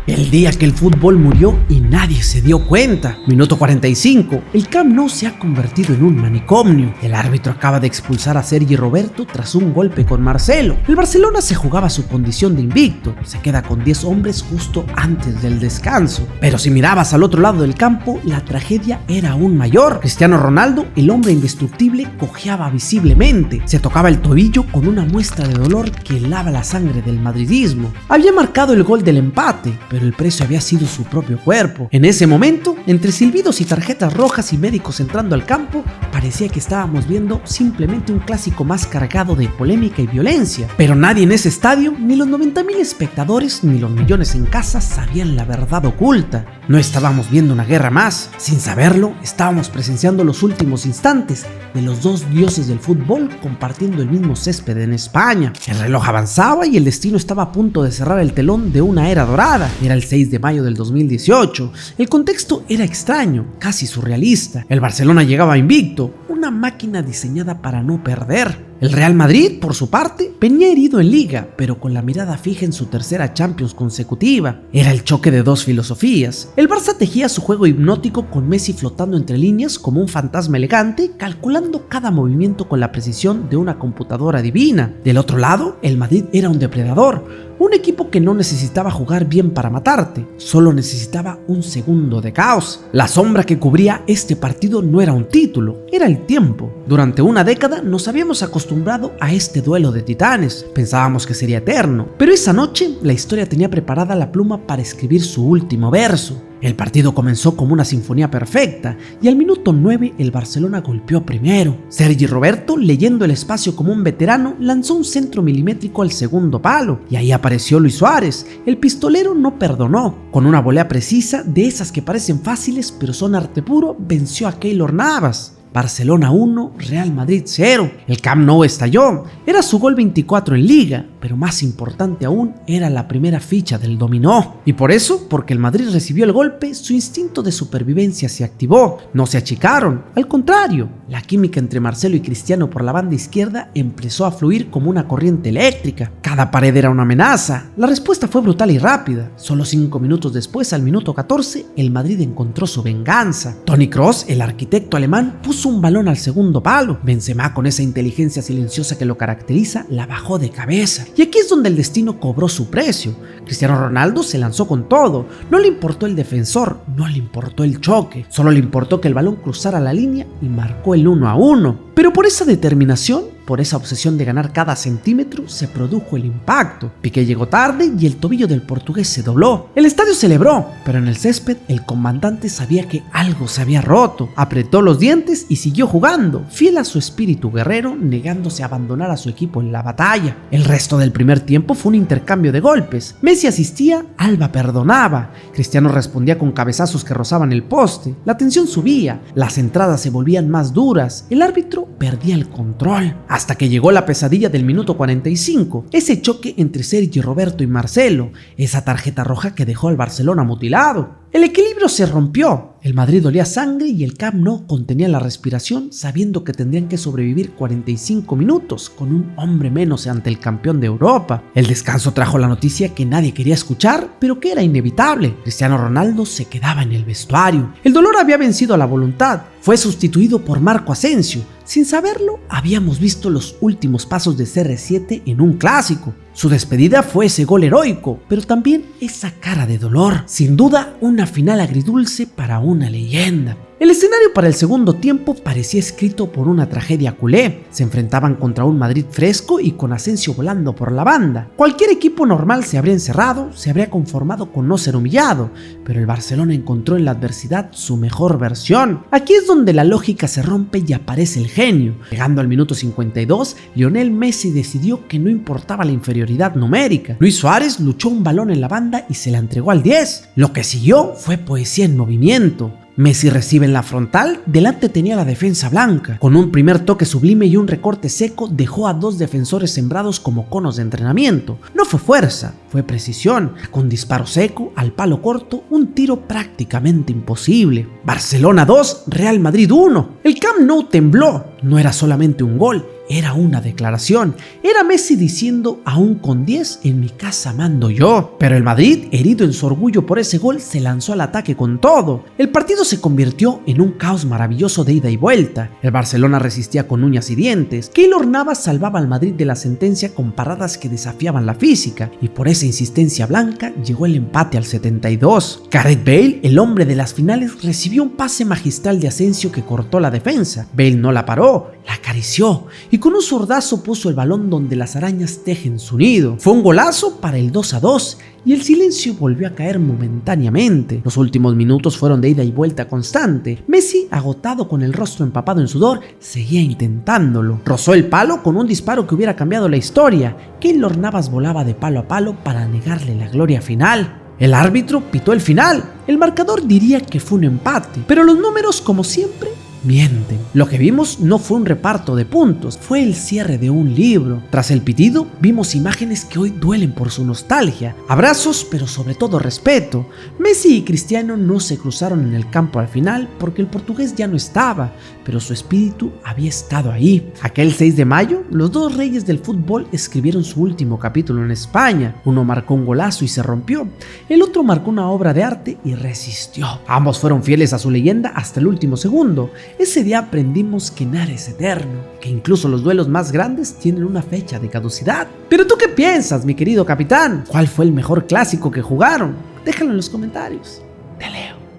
El día que el fútbol murió y nadie se dio cuenta. Minuto 45. El Camp Nou se ha convertido en un manicomio. El árbitro acaba de expulsar a Sergi Roberto tras un golpe con Marcelo. El Barcelona se jugaba su condición de invicto. Se queda con 10 hombres justo antes del descanso. Pero si mirabas al otro lado del campo, la tragedia era aún mayor. Cristiano Ronaldo, el hombre indestructible, cojeaba visiblemente. Se tocaba el tobillo con una muestra de dolor que helaba la sangre del madridismo. Había marcado el gol del empate, pero el precio había sido su propio cuerpo. En ese momento, entre silbidos y tarjetas rojas y médicos entrando al campo, parecía que estábamos viendo simplemente un clásico más cargado de polémica y violencia. Pero nadie en ese estadio, ni los 90,000 espectadores, ni los millones en casa, sabían la verdad oculta. No estábamos viendo una guerra más. Sin saberlo, estábamos presenciando los últimos instantes de los dos dioses del fútbol compartiendo el mismo césped en España. El reloj avanzaba y el destino estaba a punto de cerrar el telón de una era dorada. Era el 6 de mayo del 2018. El contexto era extraño, casi surrealista. El Barcelona llegaba invicto, una máquina diseñada para no perder. El Real Madrid, por su parte, venía herido en Liga, pero con la mirada fija en su tercera Champions consecutiva. Era el choque de dos filosofías. El Barça tejía su juego hipnótico con Messi flotando entre líneas como un fantasma elegante, calculando cada movimiento con la precisión de una computadora divina. Del otro lado, el Madrid era un depredador. Un equipo que no necesitaba jugar bien para matarte, solo necesitaba un segundo de caos. La sombra que cubría este partido no era un título, era el tiempo. Durante una década nos habíamos acostumbrado a este duelo de titanes, pensábamos que sería eterno, pero esa noche la historia tenía preparada la pluma para escribir su último verso. El partido comenzó como una sinfonía perfecta y al minuto 9 el Barcelona golpeó primero. Sergi Roberto, leyendo el espacio como un veterano, lanzó un centro milimétrico al segundo palo y ahí apareció Luis Suárez. El pistolero no perdonó. Con una volea precisa, de esas que parecen fáciles pero son arte puro, venció a Keylor Navas. Barcelona 1, Real Madrid 0. El Camp Nou estalló. Era su gol 24 en Liga, pero más importante aún era la primera ficha del dominó. Y por eso, porque el Madrid recibió el golpe, su instinto de supervivencia se activó. No se achicaron, al contrario. La química entre Marcelo y Cristiano por la banda izquierda empezó a fluir como una corriente eléctrica. Cada pared era una amenaza. La respuesta fue brutal y rápida. Solo 5 minutos después, al minuto 14, el Madrid encontró su venganza. Toni Kroos, el arquitecto alemán, puso un balón al segundo palo. Benzema, con esa inteligencia silenciosa que lo caracteriza, la bajó de cabeza. Y aquí es donde el destino cobró su precio. Cristiano Ronaldo se lanzó con todo. No le importó el defensor, no le importó el choque. Solo le importó que el balón cruzara la línea y marcó el 1-1. Pero por esa determinación, por esa obsesión de ganar cada centímetro, se produjo el impacto. Piqué llegó tarde y el tobillo del portugués se dobló. El estadio celebró, pero en el césped el comandante sabía que algo se había roto. Apretó los dientes y siguió jugando, fiel a su espíritu guerrero, negándose a abandonar a su equipo en la batalla. El resto del primer tiempo fue un intercambio de golpes. Messi asistía, Alba perdonaba. Cristiano respondía con cabezazos que rozaban el poste. La tensión subía, las entradas se volvían más duras. El árbitro perdía el control. Hasta que llegó la pesadilla del minuto 45, ese choque entre Sergi Roberto y Marcelo, esa tarjeta roja que dejó al Barcelona mutilado. El equilibrio se rompió. El Madrid olía sangre y el Camp Nou contenía la respiración sabiendo que tendrían que sobrevivir 45 minutos con un hombre menos ante el campeón de Europa. El descanso trajo la noticia que nadie quería escuchar, pero que era inevitable. Cristiano Ronaldo se quedaba en el vestuario. El dolor había vencido a la voluntad. Fue sustituido por Marco Asensio. Sin saberlo, habíamos visto los últimos pasos de CR7 en un clásico. Su despedida fue ese gol heroico, pero también esa cara de dolor. Sin duda, una final agridulce para una leyenda. El escenario para el segundo tiempo parecía escrito por una tragedia culé. Se enfrentaban contra un Madrid fresco y con Asensio volando por la banda. Cualquier equipo normal se habría encerrado, se habría conformado con no ser humillado, pero el Barcelona encontró en la adversidad su mejor versión. Aquí es donde la lógica se rompe y aparece el genio. Llegando al minuto 52, Lionel Messi decidió que no importaba la inferioridad numérica. Luis Suárez luchó un balón en la banda y se la entregó al 10. Lo que siguió fue poesía en movimiento. Messi recibe en la frontal, delante tenía la defensa blanca. Con un primer toque sublime y un recorte seco, dejó a dos defensores sembrados como conos de entrenamiento. No fue fuerza, fue precisión. Con disparo seco, al palo corto, un tiro prácticamente imposible. Barcelona 2, Real Madrid 1. El Camp Nou tembló. No era solamente un gol, era una declaración. Era Messi diciendo: aún con 10 en mi casa mando yo. Pero el Madrid, herido en su orgullo por ese gol, se lanzó al ataque con todo. El partido se convirtió en un caos maravilloso de ida y vuelta. El Barcelona resistía con uñas y dientes. Keylor Navas salvaba al Madrid de la sentencia con paradas que desafiaban la física, y por esa insistencia blanca llegó el empate al 72. Gareth Bale, el hombre de las finales, recibió un pase magistral de Asensio que cortó la defensa. Bale no la paró, la acarició y con un zurdazo puso el balón donde las arañas tejen su nido. Fue un golazo para el 2-2 y el silencio volvió a caer momentáneamente. Los últimos minutos fueron de ida y vuelta constante. Messi, agotado con el rostro empapado en sudor, seguía intentándolo. Rozó el palo con un disparo que hubiera cambiado la historia. Keylor Navas volaba de palo a palo para negarle la gloria final. El árbitro pitó el final. El marcador diría que fue un empate, pero los números, como siempre, mienten. Lo que vimos no fue un reparto de puntos, fue el cierre de un libro. Tras el pitido, vimos imágenes que hoy duelen por su nostalgia. Abrazos, pero sobre todo respeto. Messi y Cristiano no se cruzaron en el campo al final porque el portugués ya no estaba, pero su espíritu había estado ahí. Aquel 6 de mayo, los dos reyes del fútbol escribieron su último capítulo en España. Uno marcó un golazo y se rompió. El otro marcó una obra de arte y resistió. Ambos fueron fieles a su leyenda hasta el último segundo. Ese día aprendimos que nada es eterno, que incluso los duelos más grandes tienen una fecha de caducidad. ¿Pero tú qué piensas, mi querido capitán? ¿Cuál fue el mejor clásico que jugaron? Déjalo en los comentarios.